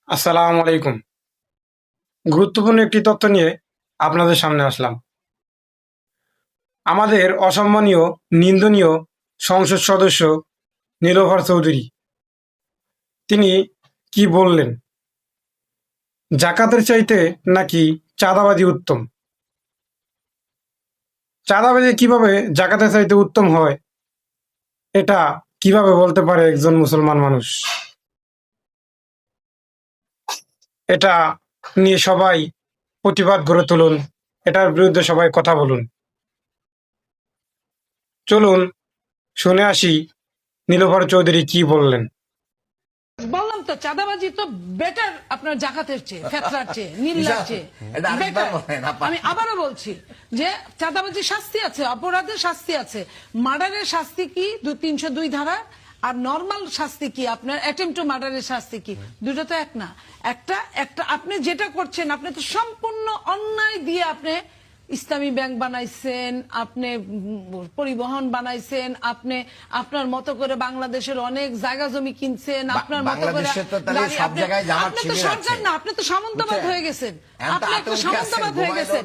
আসসালামু আলাইকুম। গুরুত্বপূর্ণ একটি তথ্য নিয়ে আপনাদের সামনে আসলাম। আমাদের অসম্মানীয়, নিন্দনীয় সংসদ সদস্য নীলোফার চৌধুরী তিনি কি বললেন? জাকাতের চাইতে নাকি চাঁদাবাজি উত্তম? চাঁদাবাজি কিভাবে জাকাতের চাইতে উত্তম হয়, এটা কিভাবে বলতে পারে একজন মুসলমান মানুষ? এটা নিয়ে সবাই প্রতিবাদ গড়ে তুলুন, এটার বিরুদ্ধে সবাই কথা বলুন। চলুন শুনে আসি নীলোফার চৌধুরী কি বললেন। বললাম তো চাঁদাবাজি তো বেটার আপনার জাকাতের চেয়ে, ফেতরার চেয়ে, নীলার চেয়ে বেটার। আমি আবারও বলছি যে চাঁদাবাজি শাস্তি আছে, অপরাধের শাস্তি আছে। মার্ডারের শাস্তি কি 302 ধারা, আর নরমাল শাস্তি কি আপনার অ্যাটেম্পট টু মার্ডারের শাস্তি কি, দুটো তো এক না। একটা একটা আপনি যেটা করছেন, আপনি তো সম্পূর্ণ অন্যায় দিয়ে আপনি ইসলামী ব্যাংক বানাইছেন, আপনি পরিবহন বানাইছেন, আপনি আপনার মতো করে বাংলাদেশের অনেক জায়গা জমি কিনছেন, আপনার মতো করে আপনি তো সরকার না, আপনি তো সামন্তবাদ হয়ে গেছেন, আপনি একটা সামন্তবাদ হয়ে গেছেন।